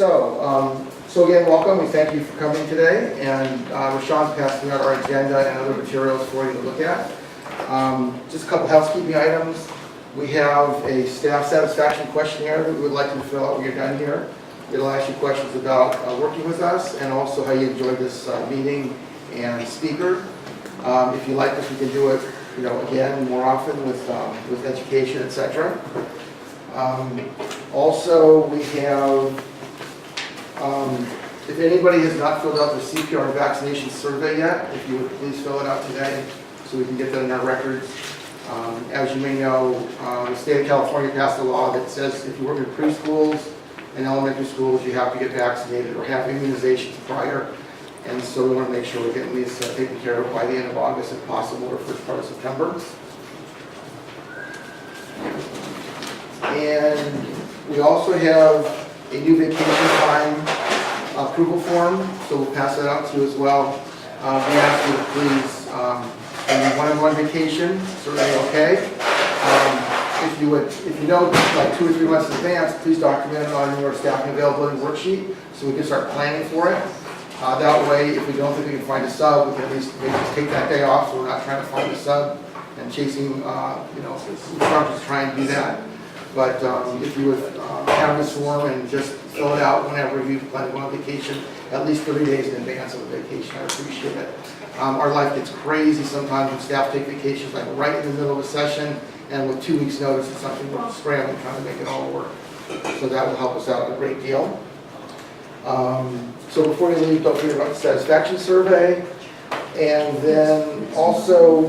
So again, welcome. We thank you for coming today, and Rashawn's passing out our agenda and other materials for you to look at. Just a couple housekeeping items. We have a staff satisfaction questionnaire that we would like you to fill out when you're done here. It'll ask you questions about working with us and also how you enjoyed this meeting and speaker. If you like this, we can do it, again more often with education, etc. Also, we have. If anybody has not filled out the CPR vaccination survey yet, if you would please fill it out today so we can get that in our records. As you may know, the state of California passed a law that says if you work in preschools and elementary schools, you have to get vaccinated or have immunizations prior. And so we want to make sure we're getting these taken care of by the end of August if possible, or first part of September. And we also have a new vacation time approval form, so we'll pass that out to you as well. We ask you to please, one-on-one vacation, certainly okay. If you know like 2 or 3 months in advance, please document it on your staffing availability worksheet so we can start planning for it. That way, if we don't think we can find a sub, we can at least maybe just take that day off so we're not trying to find a sub and chasing, instructors to try and do that. But if you would have this form and just fill it out whenever you plan to go on vacation, at least 30 days in advance of the vacation, I appreciate it. Our life gets crazy sometimes when staff take vacations, like right in the middle of a session, and with 2 weeks' notice, it's something we're scrambling trying to make it all work. So that will help us out a great deal. So before you leave, don't forget about the satisfaction survey. And then also,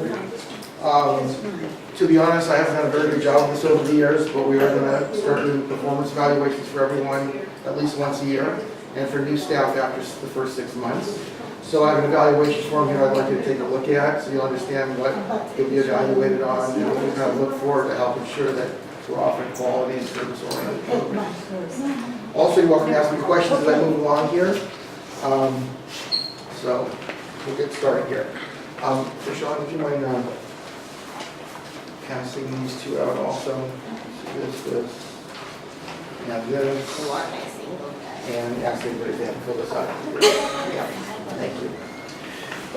to be honest, I haven't done a very good job of this over the years, but we are going to start doing performance evaluations for everyone at least once a year, and for new staff after the first 6 months. So I have an evaluation form here I'd like you to take a look at so you'll understand what you'll be evaluated on and what we kind of look for to help ensure that we're offering quality and service-oriented programs. Also, you're welcome to ask me questions as I move along here. So we'll get started here. Rashawn, would you mind passing these two out also? This, and this. And ask everybody to fill this out. Yeah. Thank you.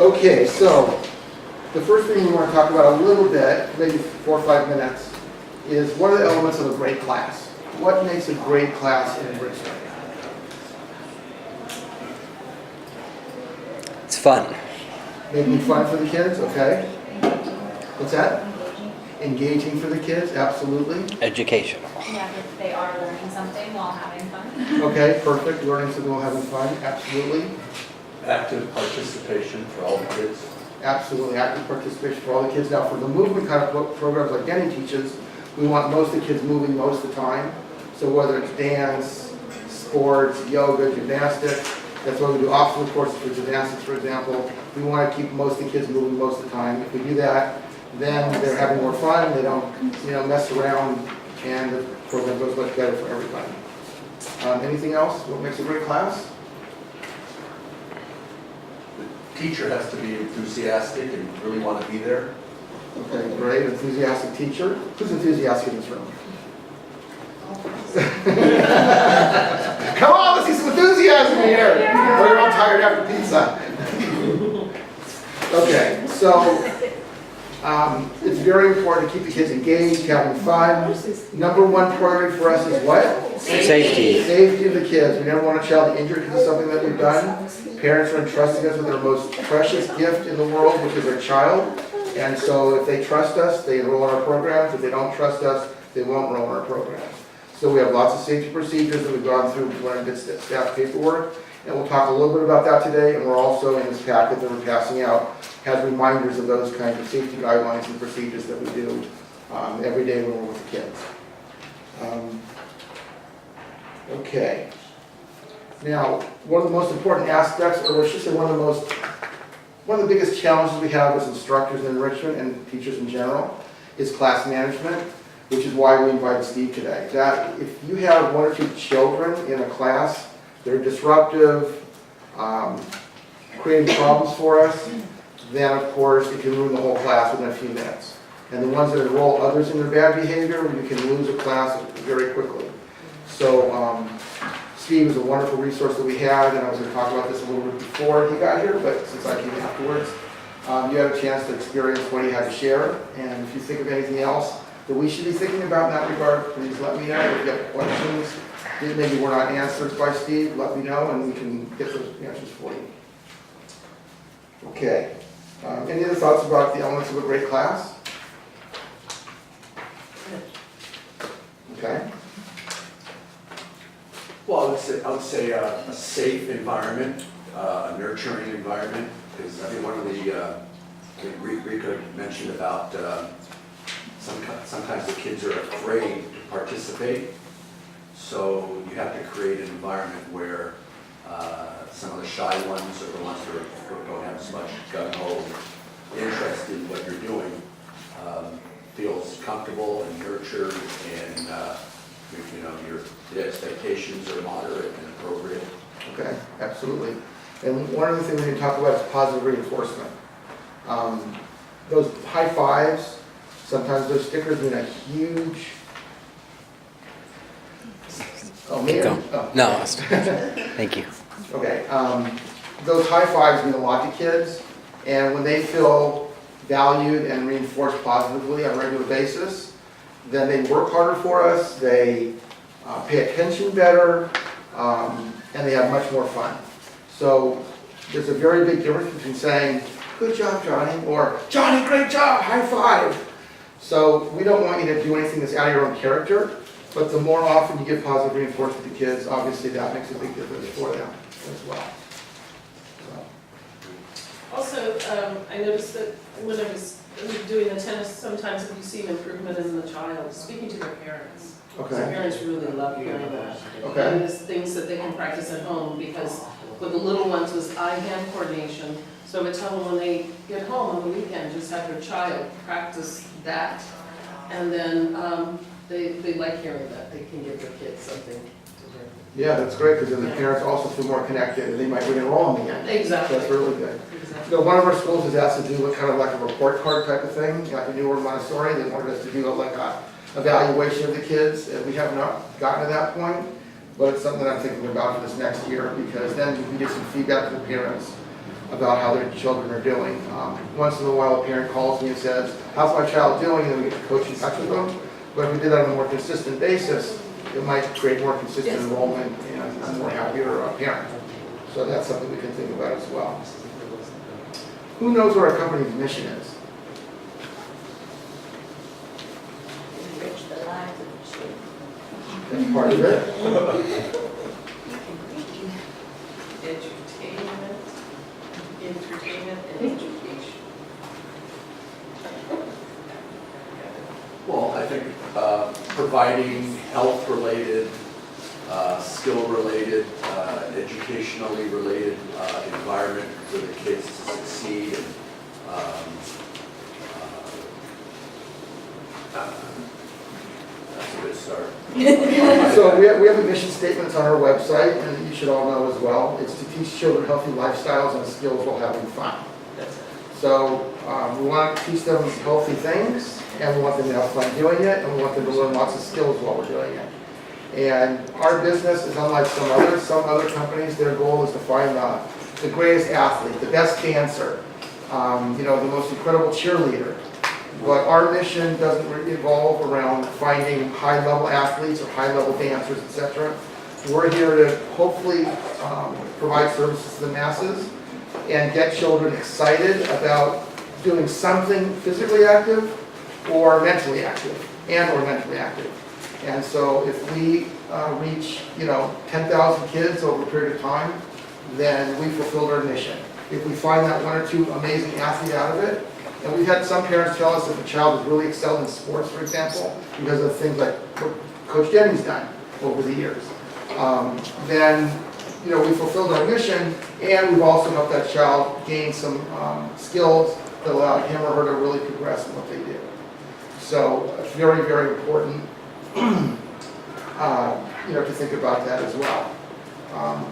Okay, so the first thing we want to talk about a little bit, maybe 4 or 5 minutes, is what are the elements of a great class? What makes a great class in Richmond? It's fun. Making fun for the kids, okay. What's that? Engaging for the kids, absolutely. Educational. Yeah, if they are learning something while having fun. Okay, perfect. Learning something while having fun, absolutely. Active participation for all the kids. Absolutely, active participation for all the kids. Now, for the movement kind of programs like Denny teaches, we want most of the kids moving most of the time. So whether it's dance, sports, yoga, gymnastics, that's why we do obstacle courses for gymnastics, for example. We want to keep most of the kids moving most of the time. If we do that, then they're having more fun, they don't mess around, and the program goes much better for everybody. Anything else? What makes a great class? The teacher has to be enthusiastic and really want to be there. Okay, great. Enthusiastic teacher. Who's enthusiastic in this room? Come on, let's see some enthusiasm here. Or you're all tired after pizza. Okay, so it's very important to keep the kids engaged, having fun. Number one priority for us is what? Safety. Safety of the kids. We never want a child injured because of something that we've done. Parents are entrusting us with their most precious gift in the world, which is their child. And so if they trust us, they enroll in our programs. If they don't trust us, they won't enroll in our programs. So we have lots of safety procedures that we've gone through to learn good staff paperwork. And we'll talk a little bit about that today. And we're also in this packet that we're passing out has reminders of those kinds of safety guidelines and procedures that we do every day when we're with the kids. Okay. Now, one of the most important aspects, or I should say one of the biggest challenges we have as instructors in enrichment and teachers in general is class management, which is why we invited Steve today. That if you have 1 or 2 children in a class, they're disruptive, creating problems for us, then of course it can ruin the whole class within a few minutes. And the ones that enroll others in their bad behavior, you can lose a class very quickly. So Steve was a wonderful resource that we had, and I was going to talk about this a little bit before he got here, but since I came afterwards, you had a chance to experience what he had to share, and if you think of anything else that we should be thinking about in that regard, please let me know. If you have questions that maybe were not answered by Steve, let me know, and we can get those answers for you. Okay. Any other thoughts about the elements of a great class? Okay. Well, I would say a safe environment, a nurturing environment, because I think one of the, Rika mentioned about sometimes the kids are afraid to participate, so you have to create an environment where some of the shy ones or the ones that don't have as much gung-ho interest in what you're doing feels comfortable and nurtured, and the expectations are moderate and appropriate. Okay, absolutely. And one other thing we need to talk about is positive reinforcement. Those high fives, sometimes those stickers mean a huge... Oh, Keep man. going. Oh. No, thank you. Okay, those high fives mean a lot to kids, and when they feel valued and reinforced positively on a regular basis, then they work harder for us, they pay attention better, and they have much more fun. So there's a very big difference between saying, "Good job, Johnny," or "Johnny, great job, high five." So we don't want you to do anything that's out of your own character, but the more often you give positive reinforcement to kids, obviously that makes a big difference for them as well. Also, I noticed that when I was doing the tennis, sometimes you see an improvement in the child speaking to their parents. So Okay, parents really love hearing that. okay, And there's things that they can practice at home, because with the little ones was eye-hand coordination. So I would tell them when they get home on the weekend, just have their child practice that. And then they like hearing that. They can give their kids something to do. yeah, that's great, because then the parents also feel more connected, and they might re-enroll them again. Exactly. That's really good. Exactly. You know, one of our schools is asked to do kind of like a report card type of thing, like a newer Montessori. They wanted us to do like a evaluation of the kids, and we have not gotten to that point, but it's something I'm thinking about for this next year, because then we can get some feedback from the parents about how their children are doing. Once in a while, a parent calls me and says, "How's my child doing?" and we get the coach in touch with them. But if we did that on a more consistent basis, it might create more consistent enrollment and a more happier parent. So that's something we can think about as well. Who knows what our company's mission is? Enrich the lives of the children. That's part of it. Entertainment and education. Well, I think providing health-related, skill-related, educationally related environment for the kids to succeed, and that's a good start. So we have a mission statement on our website, and you should all know as well. It's to teach children healthy lifestyles and skills while having fun. So we want to teach them healthy things, and we want them to have fun doing it, and we want them to learn lots of skills while we're doing it. And our business is unlike some others. Some other companies, their goal is to find the greatest athlete, the best dancer, the most incredible cheerleader. But our mission doesn't revolve around finding high-level athletes or high-level dancers, etc. We're here to hopefully provide services to the masses and get children excited about doing something physically active or mentally active, And so if we reach, 10,000 kids over a period of time, then we fulfilled our mission. If we find that one or two amazing athletes out of it, and we've had some parents tell us if a child has really excelled in sports, for example, because of things like what Coach Denny's done over the years, then we fulfilled our mission, and we've also helped that child gain some skills that allow him or her to really progress in what they do. So it's very, very important, to think about that as well.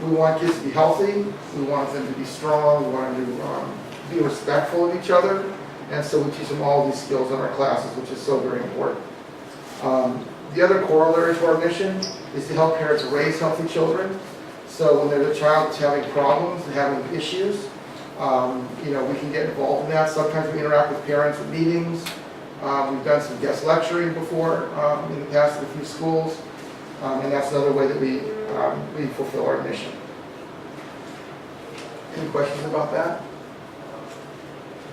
We want kids to be healthy. We want them to be strong. We want them to be respectful of each other. And so we teach them all these skills in our classes, which is so very important. The other corollary to our mission is to help parents raise healthy children. So when there's a child that's having problems and having issues, we can get involved in that. Sometimes we interact with parents at meetings. We've done some guest lecturing before in the past at a few schools. And that's another way that we fulfill our mission. Any questions about that?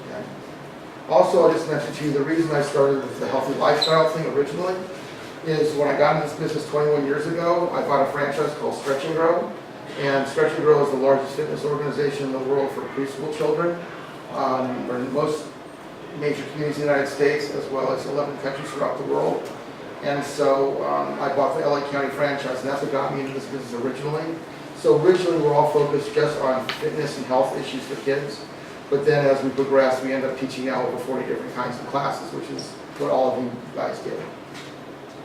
Okay. Also, I'll just mention to you, the reason I started with the healthy lifestyle thing originally is when I got into this business 21 years ago, I bought a franchise called Stretch and Grow. And Stretch and Grow is the largest fitness organization in the world for preschool children. We're in most major communities in the United States, as well as 11 countries throughout the world. And so I bought the LA County franchise, and that's what got me into this business originally. So originally we're all focused just on fitness and health issues for kids. But then as we progress, we end up teaching now over 40 different kinds of classes, which is what all of you guys do.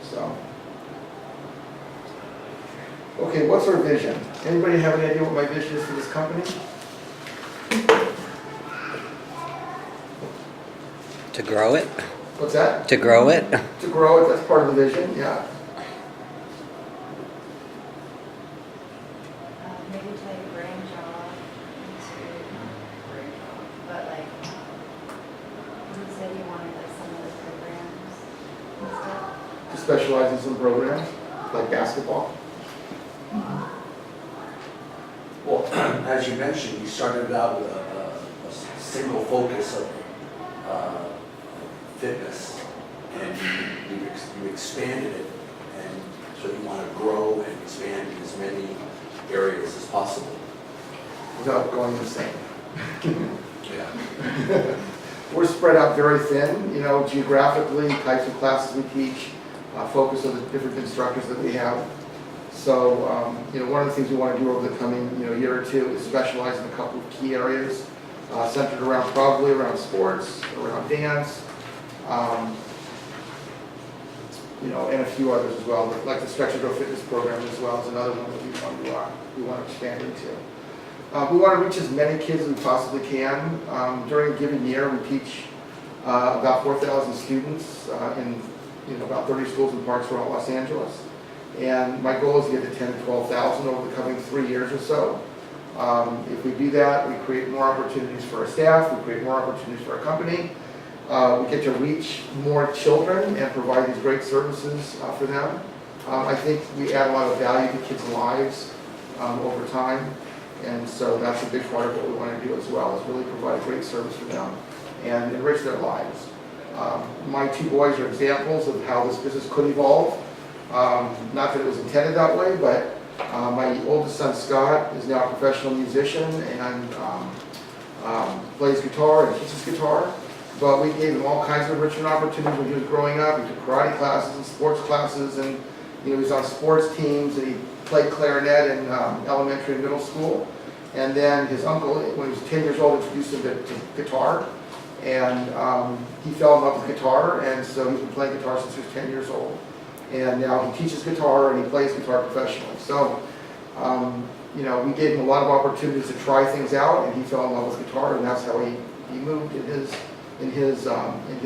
So, okay, what's our vision? Anybody have any idea what my vision is for this company? To grow it? What's that? To grow it? To grow it, that's part of the vision, yeah. Maybe take branch off into, but like, you said you wanted like some of those programs and stuff. To specialize in some programs, like basketball. Well, as you mentioned, you started out with a single focus of fitness, and you expanded it, and so you want to grow and expand in as many areas as possible. Without going insane. Yeah. We're spread out very thin, geographically, types of classes we teach, focus on the different instructors that we have. So, one of the things we want to do over the coming, year or two is specialize in a couple of key areas, centered probably around sports, around dance, and a few others as well, like the Stretch and Grow Fitness program as well is another one that we want to expand into. We want to reach as many kids as we possibly can. During a given year, we teach about 4,000 students in about 30 schools and parks throughout Los Angeles. And my goal is to get to 10,000 to 12,000 over the coming 3 years or so. If we do that, we create more opportunities for our staff, we create more opportunities for our company. We get to reach more children and provide these great services for them. I think we add a lot of value to kids' lives over time. And so that's a big part of what we want to do as well, is really provide great service for them and enrich their lives. My two boys are examples of how this business could evolve. Not that it was intended that way, but my oldest son, Scott, is now a professional musician and plays guitar and teaches guitar. But we gave him all kinds of enrichment opportunities when he was growing up. He took karate classes and sports classes, and he was on sports teams, and he played clarinet in elementary and middle school. And then his uncle, when he was 10 years old, introduced him to guitar. And he fell in love with guitar, and so he's been playing guitar since he was 10 years old. And now he teaches guitar and he plays guitar professionally. So, we gave him a lot of opportunities to try things out, and he fell in love with guitar, and that's how he moved in his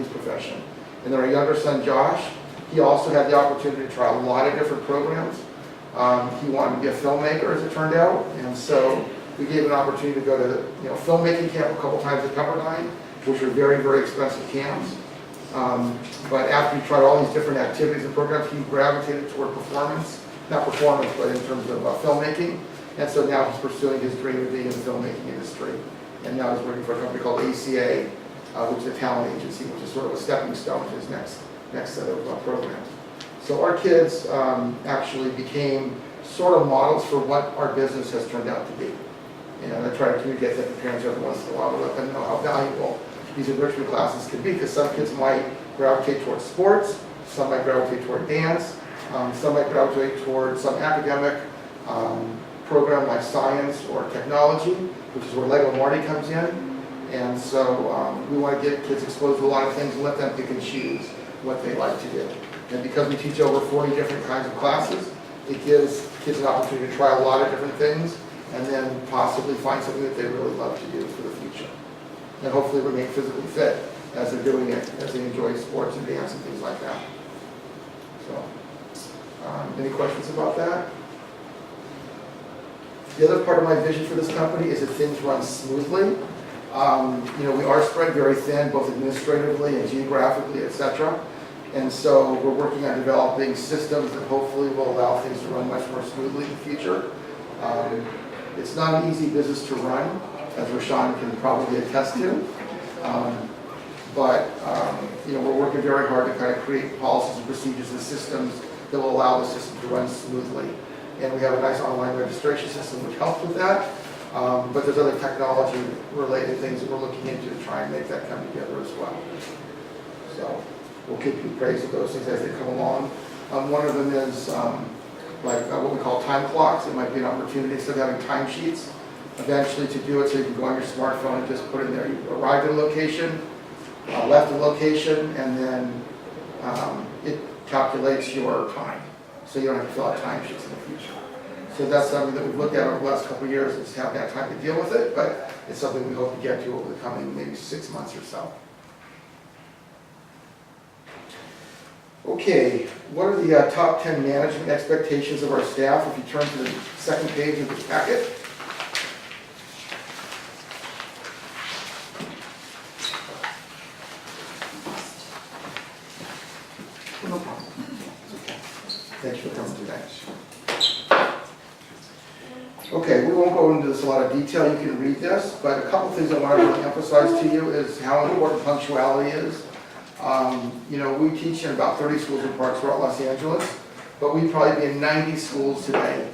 profession. And then our younger son, Josh, he also had the opportunity to try a lot of different programs. He wanted to be a filmmaker, as it turned out, and so we gave him an opportunity to go to filmmaking camp a couple times at Pepperdine, which were very, very expensive camps. But after he tried all these different activities and programs, he gravitated toward performance, not performance, but in terms of filmmaking. And so now he's pursuing his dream of being in the filmmaking industry. And now he's working for a company called ACA, which is a talent agency, which is sort of a stepping stone to his next set of programs. So our kids actually became sort of models for what our business has turned out to be. And I try to communicate that to parents every once in a while to let them know how valuable these enrichment classes can be, because some kids might gravitate towards sports, some might gravitate toward dance, some might gravitate towards some academic program like science or technology, which is where Lego Marty comes in. And so we want to get kids exposed to a lot of things and let them pick and choose what they like to do. And because we teach over 40 different kinds of classes, it gives kids an opportunity to try a lot of different things and then possibly find something that they really love to do for the future. And hopefully remain physically fit as they're doing it, as they enjoy sports and dance and things like that. So, Any questions about that? The other part of my vision for this company is that things run smoothly. We are spread very thin, both administratively and geographically, et cetera. And so we're working on developing systems that hopefully will allow things to run much more smoothly in the future. It's not an easy business to run, as Rashawn can probably attest to. We're working very hard to kind of create policies and procedures and systems that will allow the system to run smoothly. And we have a nice online registration system which helps with that. But there's other technology-related things that we're looking into to try and make that come together as well. So we'll keep you appraised of those things as they come along. One of them is what we call time clocks. It might be an opportunity, instead of having timesheets, eventually to do it so you can go on your smartphone and just put in there, you arrived at a location, left a location, and then it calculates your time. So you don't have to fill out timesheets in the future. So that's something that we've looked at over the last couple of years, and just haven't had time to deal with it, but it's something we hope to get to over the coming maybe 6 months or so. Okay, what are the top 10 management expectations of our staff? If you turn to the second page of the packet. No problem. Thank you for coming today. Okay, we won't go into this in a lot of detail, you can read this, but a couple things I want to really emphasize to you is how important punctuality is. We teach in about 30 schools and parks throughout Los Angeles, but we'd probably be in 90 schools today,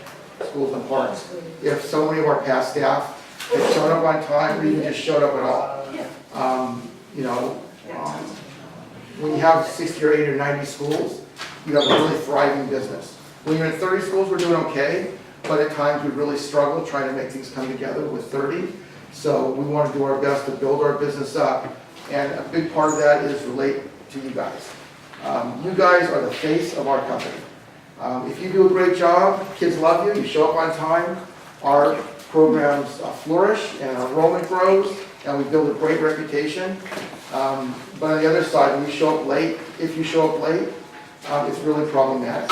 schools and parks, if so many of our past staff had shown up on time or even just showed up at all. When you have 60 or 80 or 90 schools, you have a really thriving business. When you're in 30 schools, we're doing okay, but at times we really struggle trying to make things come together with 30. So we want to do our best to build our business up, and a big part of that is relate to you guys. You guys are the face of our company. If you do a great job, kids love you, you show up on time, our programs flourish and our enrollment grows, and we build a great reputation. But on the other side, when you show up late, if you show up late, it's really problematic.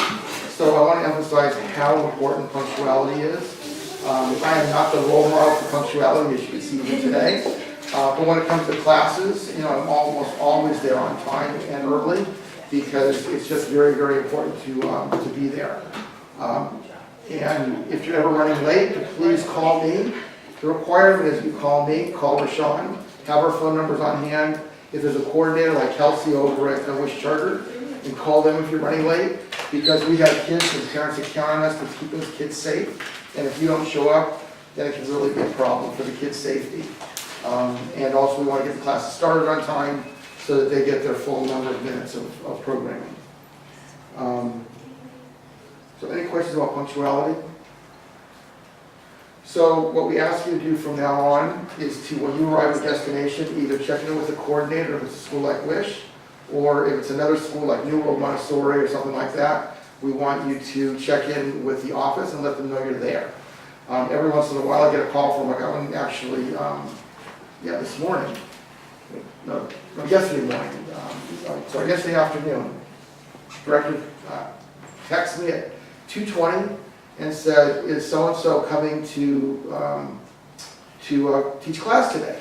So I want to emphasize how important punctuality is. I am not the role model for punctuality, as you can see here today. But when it comes to classes, I'm almost always there on time and early, because it's just very, very important to be there. And if you're ever running late, please call me. The requirement is you call me, call Rashawn, have our phone numbers on hand. If there's a coordinator like Kelsey over at Wish Charter, and call them if you're running late, because we have kids and parents that count on us to keep those kids safe. And if you don't show up, then it can really be a problem for the kids' safety. And also we want to get the classes started on time so that they get their full number of minutes of programming. So any questions about punctuality? So what we ask you to do from now on is to, when you arrive at a destination, either check in with the coordinator if it's a school like Wish, or if it's another school like New World Montessori or something like that, we want you to check in with the office and let them know you're there. Every once in a while I get a call from, I got one actually, this morning. No, yesterday morning. Sorry, yesterday afternoon. Director texted me at 2:20 and said, is so-and-so coming to teach class today?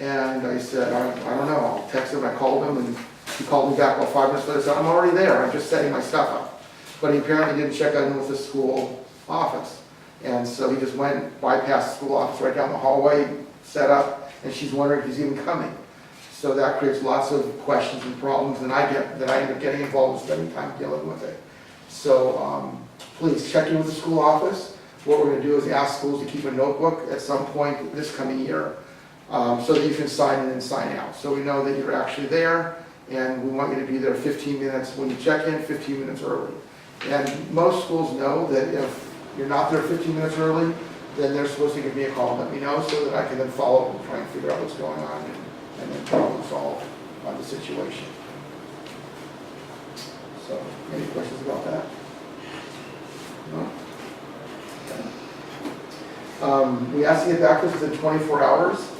And I said, I don't know. I'll text him. I called him, and he called me back about 5 minutes later. I said, I'm already there. I'm just setting my stuff up. But he apparently didn't check in with the school office. And so he just went, bypassed the school office right down the hallway, set up, and she's wondering if he's even coming. So that creates lots of questions and problems that I end up getting involved and spending time dealing with it. So please check in with the school office. What we're going to do is ask schools to keep a notebook at some point this coming year, so that you can sign in and sign out. So we know that you're actually there, and we want you to be there 15 minutes when you check in, 15 minutes early. And most schools know that if you're not there 15 minutes early, then they're supposed to give me a call and let me know, so that I can then follow up and try and figure out what's going on and then problem solve on the situation. So, any questions about that? No? Okay. We ask to get back to us within 24 hours.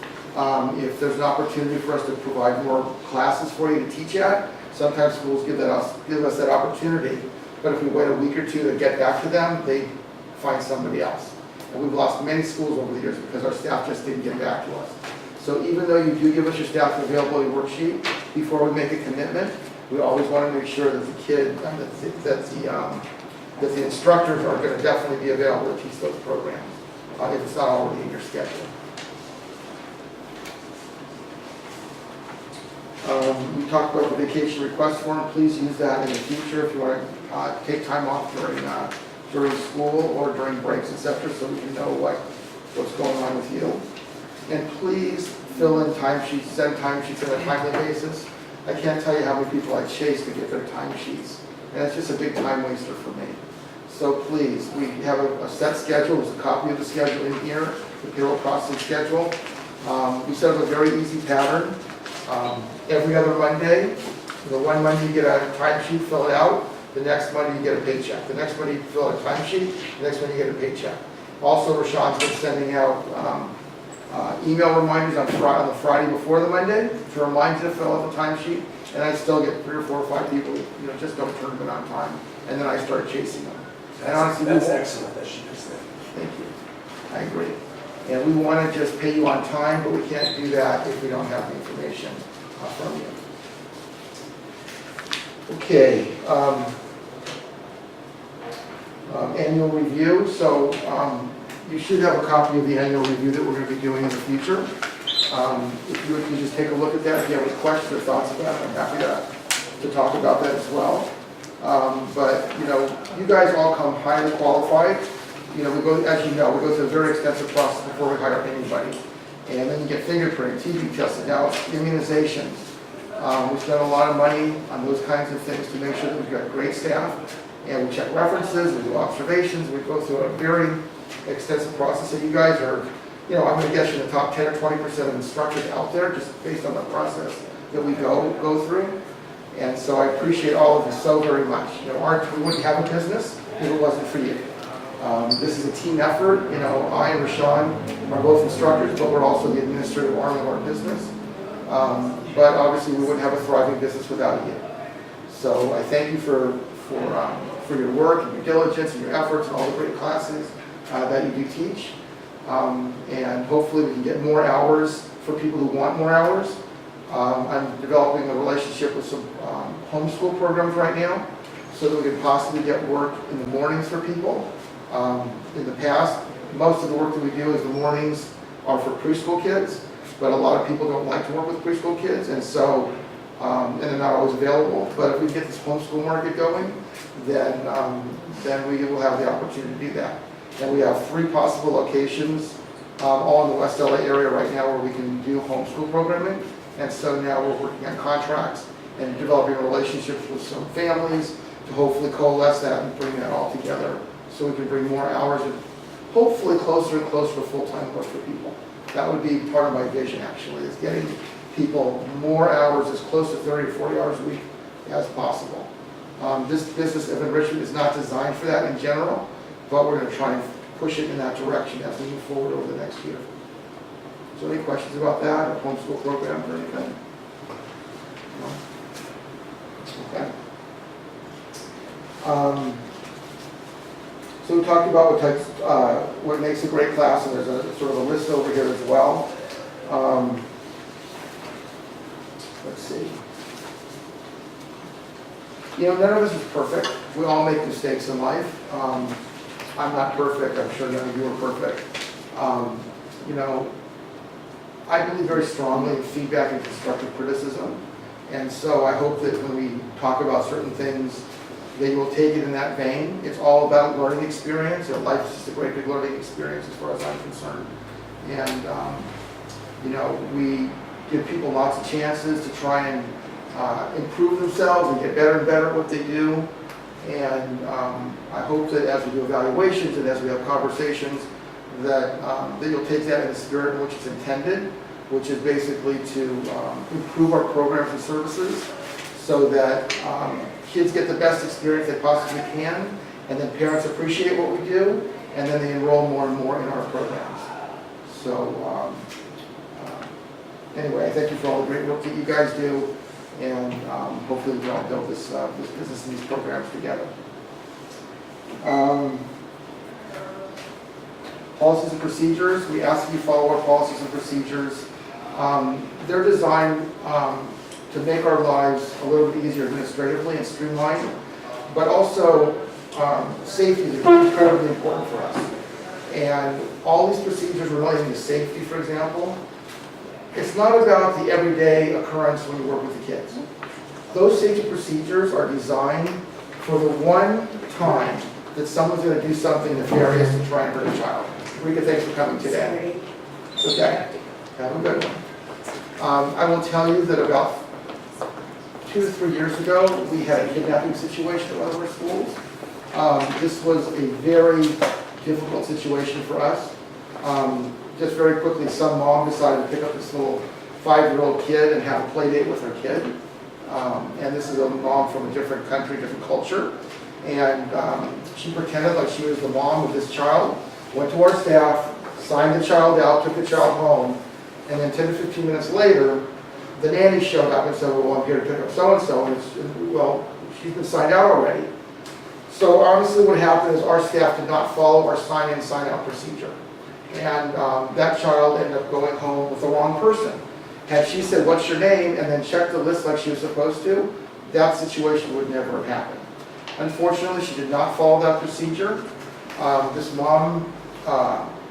If there's an opportunity for us to provide more classes for you to teach at, sometimes schools give us that opportunity but if we wait a week or two to get back to them, they find somebody else. And we've lost many schools over the years because our staff just didn't get back to us. So even though you do give us your staff availability worksheet before we make a commitment, we always want to make sure that the kid, that the instructors are going to definitely be available to teach those programs, if it's not already in your schedule. We talked about the vacation request form. Please use that in the future if you want to take time off during school or during breaks, etc., so we can know what's going on with you. And please fill in timesheets, send timesheets on a timely basis. I can't tell you how many people I chase to get their timesheets, and it's just a big time waster for me. So please, we have a set schedule. There's a copy of the schedule in here, the payroll processing schedule. We set up a very easy pattern. Every other Monday, the one Monday you get a timesheet, fill it out. The next Monday you get a paycheck. The next Monday you fill out a timesheet. The next Monday you get a paycheck. Also, Rashawn's been sending out email reminders on the Friday before the Monday to remind you to fill out the timesheet. And I still get 3 or 4 or 5 people, just don't turn them in on time. And then I start chasing them. And honestly, That's excellent that she does that. Thank you. I agree. And we want to just pay you on time, but we can't do that if we don't have the information from you. Okay. Annual review. So you should have a copy of the annual review that we're going to be doing in the future. If you would just take a look at that, if you have any questions or thoughts about it, I'm happy to talk about that as well. But you guys all come highly qualified. We go, as you know, we go through a very extensive process before we hire anybody. And then you get fingerprinting, TB testing, now immunizations. We spend a lot of money on those kinds of things to make sure that we've got great staff. And we check references, we do observations, we go through a very extensive process. So you guys are, I'm going to guess you're in the top 10 or 20% of instructors out there, just based on the process that we go through. And so I appreciate all of you so very much. We wouldn't have a business if it wasn't for you. This is a team effort. I and Rashawn are both instructors, but we're also the administrative arm of our business. But obviously we wouldn't have a thriving business without you. So I thank you for your work and your diligence and your efforts and all the great classes that you do teach. And hopefully we can get more hours for people who want more hours. I'm developing a relationship with some homeschool programs right now so that we can possibly get work in the mornings for people. In the past, most of the work that we do is the mornings are for preschool kids, but a lot of people don't like to work with preschool kids, and so and they're not always available. But if we get this homeschool market going, then we will have the opportunity to do that. And we have 3 possible locations all in the West LA area right now where we can do homeschool programming. And so now we're working on contracts and developing relationships with some families to hopefully coalesce that and bring that all together so we can bring more hours and hopefully closer and closer to full-time work for people. That would be part of my vision, actually, is getting people more hours, as close to 30 or 40 hours a week as possible. This business of enrichment is not designed for that in general, but we're going to try and push it in that direction as we move forward over the next year. So any questions about that, or homeschool programs or anything? No? Okay. So we talked about what makes a great class, and there's a sort of a list over here as well. Let's see. None of us is perfect. We all make mistakes in life. I'm not perfect. I'm sure none of you are perfect. I believe very strongly in feedback and constructive criticism. And so I hope that when we talk about certain things, that you will take it in that vein. It's all about learning experience. Life is just a great big learning experience as far as I'm concerned. And, we give people lots of chances to try and improve themselves and get better and better at what they do. And I hope that as we do evaluations and as we have conversations, that you'll take that in the spirit in which it's intended, which is basically to improve our programs and services so that kids get the best experience they possibly can, and then parents appreciate what we do, and then they enroll more and more in our programs. So anyway, I thank you for all the great work that you guys do, and hopefully we can all build this business and these programs together. Policies and procedures, we ask that you follow our policies and procedures. They're designed to make our lives a little bit easier administratively and streamlined, but also safety is incredibly important for us. And all these procedures relating to safety, for example, it's not about the everyday occurrence when you work with the kids. Those safety procedures are designed for the one time that someone's going to do something nefarious and try and hurt a child. Rika, thanks for coming today. Okay, have a good one. I will tell you that about 2 to 3 years ago, we had a kidnapping situation at one of our schools. This was a very difficult situation for us. Just very quickly, some mom decided to pick up this little 5-year-old kid and have a play date with her kid. And this is a mom from a different country, different culture. And she pretended like she was the mom of this child, went to our staff, signed the child out, took the child home, and then 10 to 15 minutes later, the nanny showed up and said, well, I'm here to pick up so-and-so, and it's, well, she's been signed out already. So honestly, what happened is our staff did not follow our sign-in, sign-out procedure. And that child ended up going home with the wrong person. Had she said, what's your name, and then checked the list like she was supposed to, that situation would never have happened. Unfortunately, she did not follow that procedure. This mom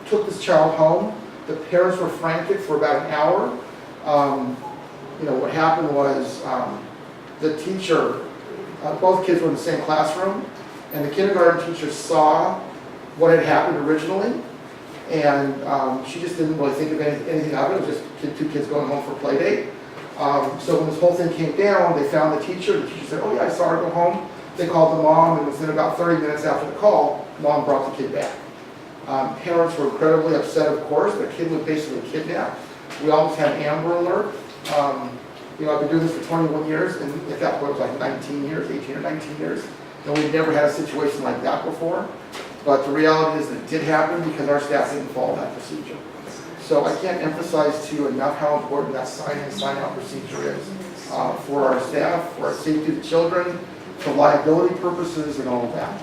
took this child home. The parents were frantic for about an hour. What happened was the teacher, both kids were in the same classroom, and the kindergarten teacher saw what had happened originally, and she just didn't really think of anything of it. It was just 2 kids going home for a play date. So when this whole thing came down, they found the teacher. The teacher said, oh yeah, I saw her go home. They called the mom, and within about 30 minutes after the call, mom brought the kid back. Parents were incredibly upset, of course. The kid was basically kidnapped. We almost had an Amber Alert. I've been doing this for 21 years, and at that point it was like 19 years, 18 or 19 years. And we've never had a situation like that before. But the reality is that it did happen because our staff didn't follow that procedure. So I can't emphasize to you enough how important that sign-in, sign-out procedure is for our staff, for our safety of the children, for liability purposes, and all of that.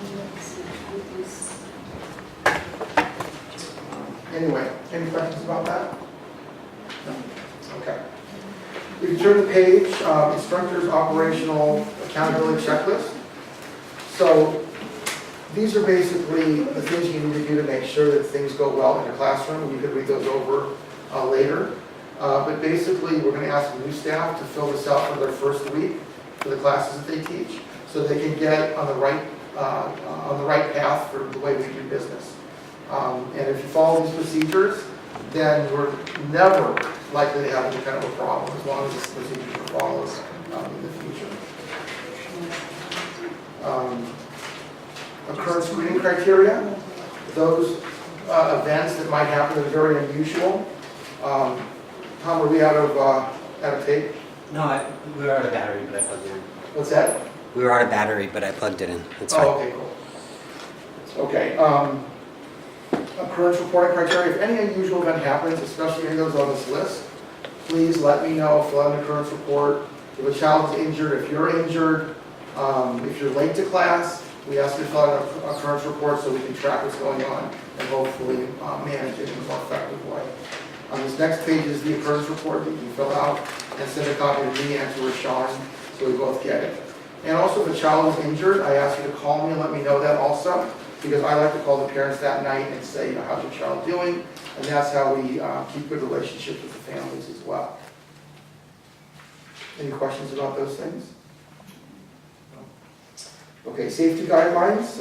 Anyway, any questions about that? No? Okay. If you turn the page, instructor's operational accountability checklist. So these are basically the things you need to do to make sure that things go well in your classroom. You can read those over later. But basically, we're going to ask new staff to fill this out for their first week for the classes that they teach, so they can get on the right path for the way we do business. And if you follow these procedures, then we're never likely to have any kind of a problem as long as this procedures are followed in the future. Occurrence screening criteria, those events that might happen that are very unusual. Tom, are we out of tape? No, we were out of battery, but I plugged it in. What's that? We were out of battery, but I plugged it in. It's fine. Oh, okay, cool. Okay. Occurrence reporting criteria. If any unusual event happens, especially any of those on this list, please let me know. Fill out an occurrence report. If a child is injured, if you're injured, if you're late to class, we ask you to fill out an occurrence report so we can track what's going on and hopefully manage it in a more effective way. On this next page is the occurrence report that you can fill out and send a copy to me and to Rashawn so we both get it. And also, if a child is injured, I ask you to call me and let me know that also, because I like to call the parents that night and say, how's your child doing? And that's how we keep good relationships with the families as well. Any questions about those things? Okay, safety guidelines.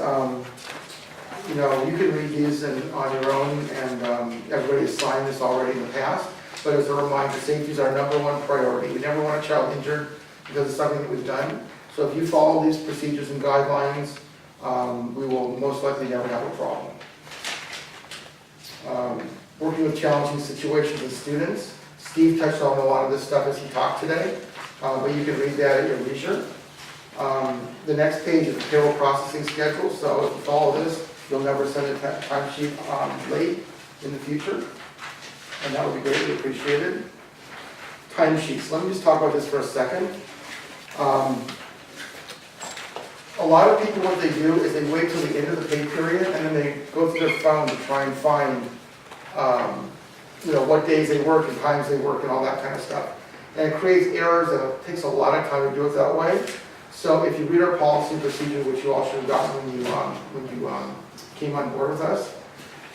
You can read these on your own, and everybody has signed this already in the past. But as a reminder, safety is our #1 priority. We never want a child injured because it's something that we've done. So if you follow these procedures and guidelines, we will most likely never have a problem. Working with challenging situations with students. Steve touched on a lot of this stuff as he talked today, but you can read that at your leisure. The next page is the payroll processing schedule. So if you follow this, you'll never send a timesheet late in the future, and that would be greatly appreciated. Timesheets. Let me just talk about this for a second. a lot of people, what they do is they wait till the end of the pay period, and then they go through their phone to try and find, what days they work and times they work and all that kind of stuff. And it creates errors, and it takes a lot of time to do it that way. So if you read our policy and procedure, which you all should have gotten when you came on board with us,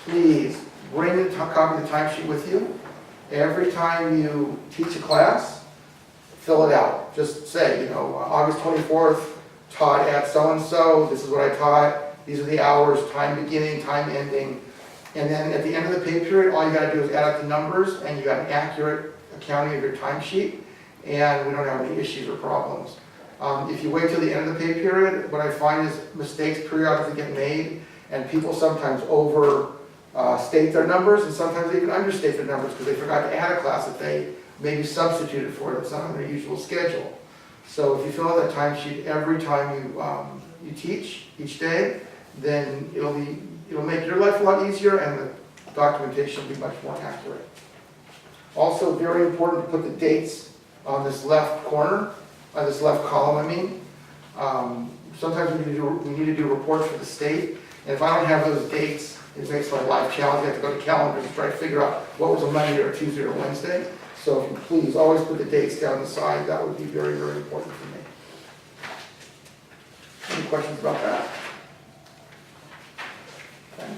please bring a copy of the timesheet with you. Every time you teach a class, fill it out. Just say, August 24th, taught at so-and-so, this is what I taught, these are the hours, time beginning, time ending. And then at the end of the pay period, all you gotta do is add up the numbers, and you got an accurate accounting of your timesheet, and we don't have any issues or problems. If you wait till the end of the pay period, what I find is mistakes periodically get made, and people sometimes overstate their numbers, and sometimes they even understate their numbers because they forgot to add a class that they maybe substituted for that's not on their usual schedule. So if you fill out that timesheet every time you teach each day, then it'll make your life a lot easier, and the documentation will be much more accurate. Also, very important to put the dates on this left corner, on this left column, I mean. Sometimes we need to do reports for the state, and if I don't have those dates, it makes my life challenging. I have to go to calendars and try to figure out what was a Monday or a Tuesday or Wednesday. So if you please, always put the dates down the side. That would be very, very important for me. Any questions about that? Okay.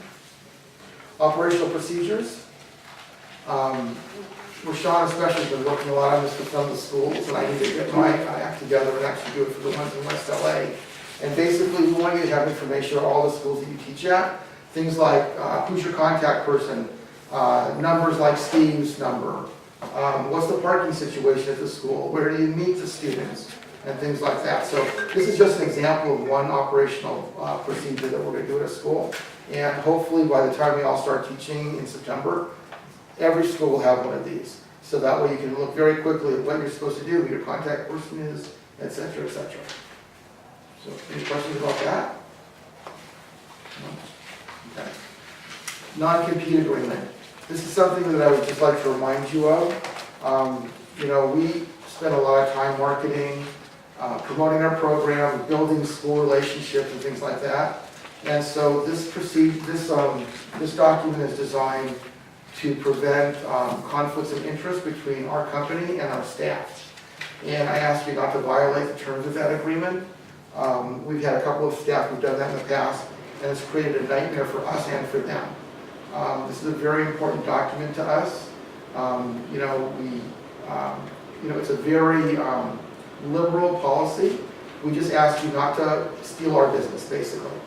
Operational procedures. Rashawn especially has been working a lot on this with some of the schools, and I need to get my act together and actually do it for the ones in West LA. And basically, we want you to have information on all the schools that you teach at. Things like who's your contact person, numbers like Steve's number, what's the parking situation at the school, where do you meet the students, and things like that. So this is just an example of one operational procedure that we're going to do at a school. And hopefully by the time we all start teaching in September, every school will have one of these. So that way you can look very quickly at what you're supposed to do, who your contact person is, et cetera, et cetera. So any questions about that? No? Okay. Non-compete agreement. This is something that I would just like to remind you of. We spend a lot of time marketing, promoting our program, building school relationships and things like that. And so this document is designed to prevent conflicts of interest between our company and our staff. And I ask you not to violate the terms of that agreement. We've had a couple of staff who've done that in the past, and it's created a nightmare for us and for them. This is a very important document to us. It's a very liberal policy. We just ask you not to steal our business, basically,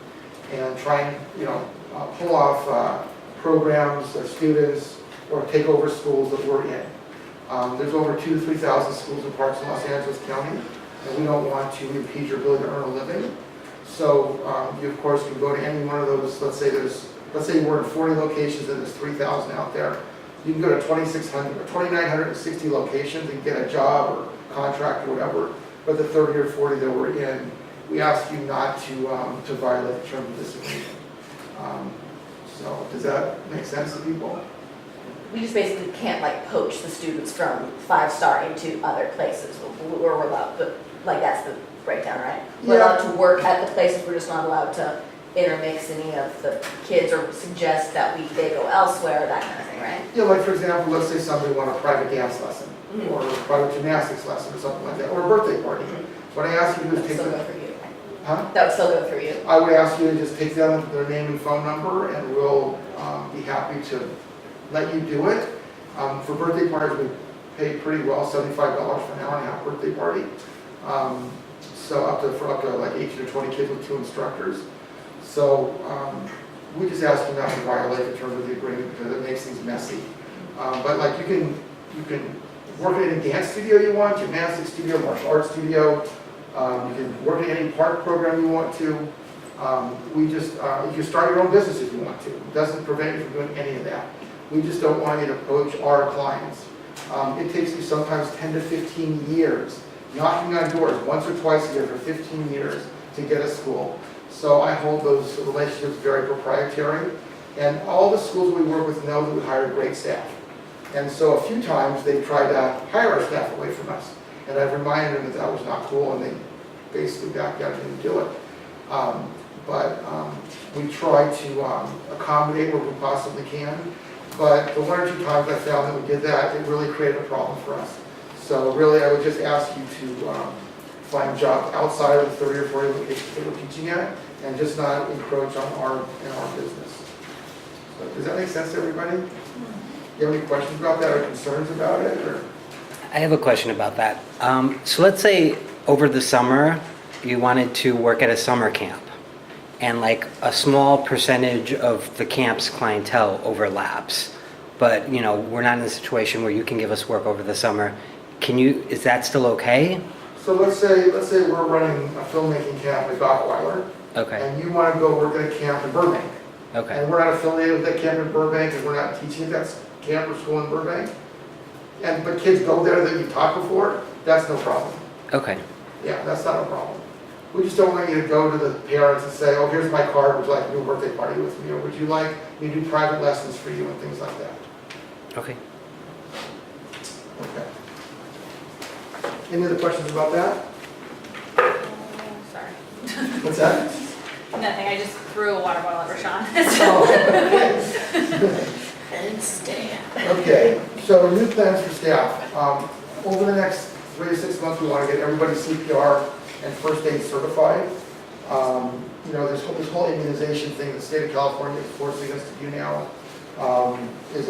and try and pull off programs or students or take over schools that we're in. There's over 2,000 to 3,000 schools and parks in Los Angeles County, and we don't want to impede your ability to earn a living. So you of course can go to any one of those. Let's say we're in 40 locations and there's 3,000 out there. You can go to 2,600 or 2,960 locations and get a job or contract or whatever. But the 30 or 40 that we're in, we ask you not to violate the terms of this agreement. So does that make sense to people? We just basically can't poach the students from 5-star into other places where we're allowed, but that's the breakdown, right? We're allowed to work at the places, we're just not allowed to intermix any of the kids or suggest that they go elsewhere, that kind of thing, right? Yeah, like for example, let's say somebody wants a private dance lesson, or a private gymnastics lesson or something like that, or a birthday party. What I ask you to do is take That would them. still go through you. Huh? That would still go through you. I would ask you to just take down their name and phone number, and we'll be happy to let you do it. For birthday parties, we pay pretty well, $75 for an hour and a half birthday party. So up to like 18 or 20 kids with 2 instructors. So we just ask you not to violate the terms of the agreement because it makes things messy. But you can work in any dance studio you want, gymnastics studio, martial arts studio. You can work in any park program you want to. You can start your own business if you want to. It doesn't prevent you from doing any of that. We just don't want you to poach our clients. It takes you sometimes 10 to 15 years, knocking on doors once or twice a year for 15 years to get a school. So I hold those relationships very proprietary. And all the schools we work with know that we hire great staff. And so a few times they've tried to hire our staff away from us. And I've reminded them that that was not cool, and they basically backed out and didn't do it. But we try to accommodate where we possibly can. But the one or two times I found that we did that, it really created a problem for us. So really, I would just ask you to find jobs outside of the 30 or 40 locations that we're teaching at, and just not encroach on our business. So, does that make sense to everybody? You have any questions about that or concerns about it? Or? I have a question about that. So let's say over the summer, you wanted to work at a summer camp, and like a small percentage of the camp's clientele overlaps, but we're not in a situation where you can give us work over the summer. Is that still okay? So let's say we're running a filmmaking camp at Gotweiler, Okay, and you want to go work at a camp in Burbank. okay, And we're not affiliated with that camp in Burbank, and we're not teaching at that camp or school in Burbank. But kids go there that you've taught before, that's no problem. okay, Yeah, that's not a problem. We just don't want you to go to the parents and say, oh, here's my card, would you like to do a birthday party with me? Or would you like me to do private lessons for you and things like that? okay. Okay. Any other questions about that? Sorry. What's that? Nothing, I just threw a water bottle at Rashawn. Oh, And stand. okay, so new plans for staff. Over the next 3 to 6 months, we want to get everybody CPR and first aid certified. This whole immunization thing the state of California is forcing us to do now is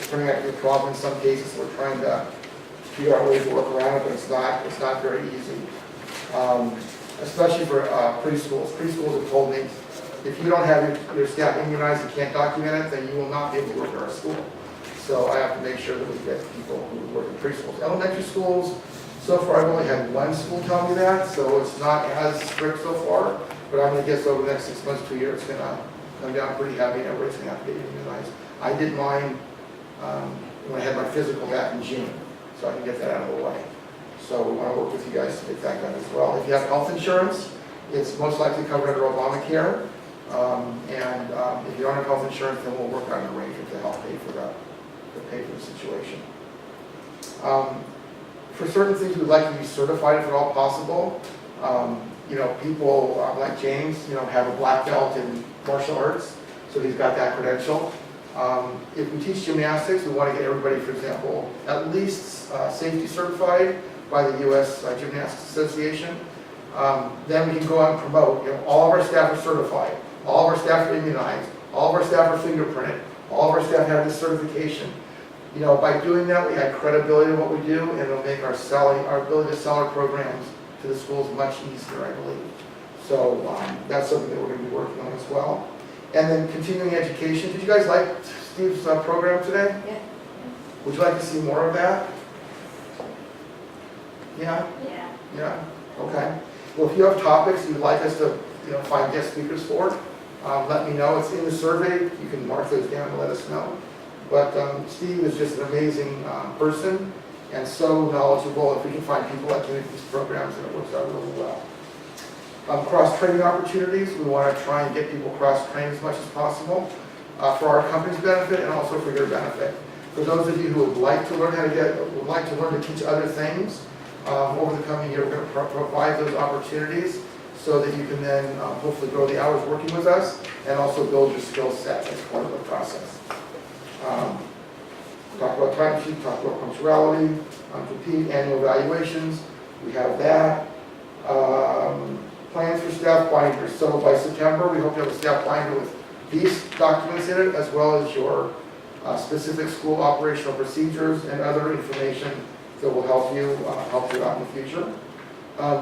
turning out to be a problem in some cases. We're trying to figure out ways to work around it, but it's not very easy. Especially for preschools. Preschools have told me, if you don't have your staff immunized and can't document it, then you will not be able to work at our school. So I have to make sure that we get people who work in preschools. Elementary schools, so far I've only had one school tell me that, so it's not as strict so far, but I'm gonna guess over the next 6 months, 2 years, it's gonna come down pretty heavy and everybody's gonna have to get immunized. I did mine when I had my physical back in June, so I can get that out of the way. So we wanna work with you guys to get that done as well. If you have health insurance, it's most likely covered under Obamacare. If you don't have health insurance, then we'll work on an arrangement to help pay for the situation. For certain things, we'd like to be certified if at all possible. People like James, have a black belt in martial arts, so he's got that credential. If we teach gymnastics, we want to get everybody, for example, at least safety certified by the U.S. Gymnastics Association. Then we can go out and promote. All of our staff are certified. All of our staff are immunized. All of our staff are fingerprinted. All of our staff have this certification. By doing that, we add credibility to what we do, and it'll make our ability to sell our programs to the schools much easier, I believe. So that's something that we're going to be working on as well. And then continuing education. Did you guys like Steve's program today? Yeah. Would you like to see more of that? Yeah? Yeah. Yeah? Okay. Well, if you have topics you'd like us to find guest speakers for, let me know. It's in the survey. You can mark those down and let us know. But Steve is just an amazing person and so knowledgeable. If we can find people that can do these programs, then it works out really well. Cross-training opportunities. We want to try and get people cross-trained as much as possible for our company's benefit and also for your benefit. For those of you who would like to learn to teach other things, over the coming year, we're going to provide those opportunities so that you can then hopefully grow the hours working with us and also build your skill set as part of the process. Talk about timesheet, talk about punctuality, compete annual evaluations. We have that. Plans for staff binders. So by September, we hope to have a staff binder with these documents in it, as well as your specific school operational procedures and other information that will help you out in the future.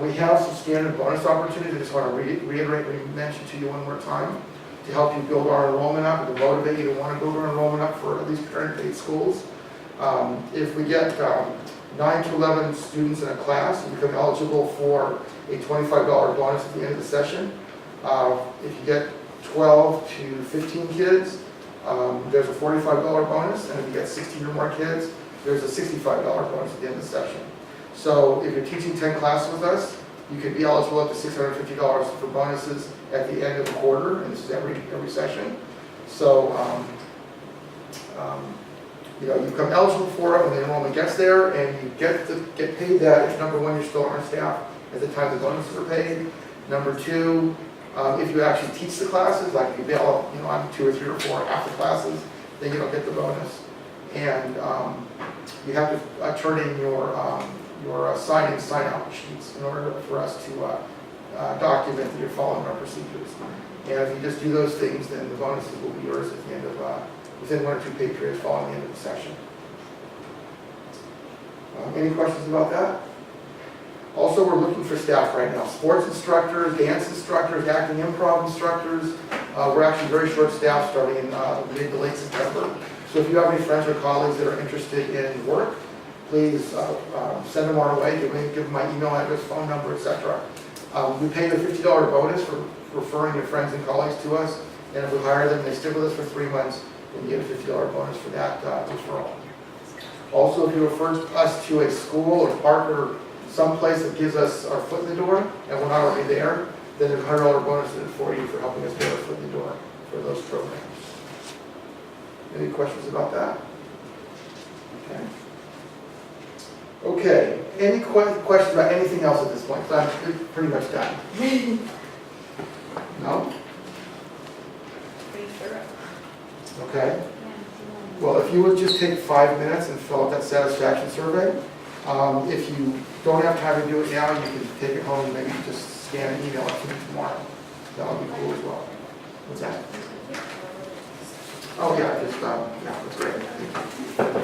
We have some standard bonus opportunities. I just want to reiterate what we mentioned to you one more time to help you build our enrollment up and to motivate you to want to build our enrollment up for at least parent-aid schools. If we get 9 to 11 students in a class, you become eligible for a $25 bonus at the end of the session. If you get 12 to 15 kids, there's a $45 bonus, and if you get 16 or more kids, there's a $65 bonus at the end of the session. So if you're teaching 10 classes with us, you could be eligible up to $650 for bonuses at the end of the quarter, and this is every session. So, you become eligible for it when the enrollment gets there, and you get paid that if number one, you're still on our staff at the time the bonuses are paid. Number two, If you actually teach the classes, like if you bail, on 2 or 3 or 4 after classes, then you don't get the bonus. And you have to turn in your sign-in, sign-out sheets in order for us to document that you're following our procedures. And if you just do those things, then the bonuses will be yours at the end of, within 1 or 2 pay periods following the end of the session. Any questions about that? Also, we're looking for staff right now. Sports instructors, dance instructors, acting improv instructors. We're actually very short staffed starting in mid to late September. So if you have any friends or colleagues that are interested in work, please send them our way. Give them my email address, phone number, etc. We pay a $50 bonus for referring your friends and colleagues to us. And if we hire them, they stick with us for 3 months, then you get a $50 bonus for that referral. Also, if you refer us to a school or park or someplace that gives us our foot in the door, and we're not already there, then there's a $100 bonus in it for you for helping us get our foot in the door for those programs. Any questions about that? Okay. Okay, any questions about anything else at this point? 'Cause I'm pretty much done. No? Pretty thorough. Okay. Well, if you would just take 5 minutes and fill out that satisfaction survey. If you don't have time to do it now, you can take it home and maybe just scan and email it to me tomorrow. That would be cool as well. What's that? Oh, yeah, just, yeah, that's great. Thank you.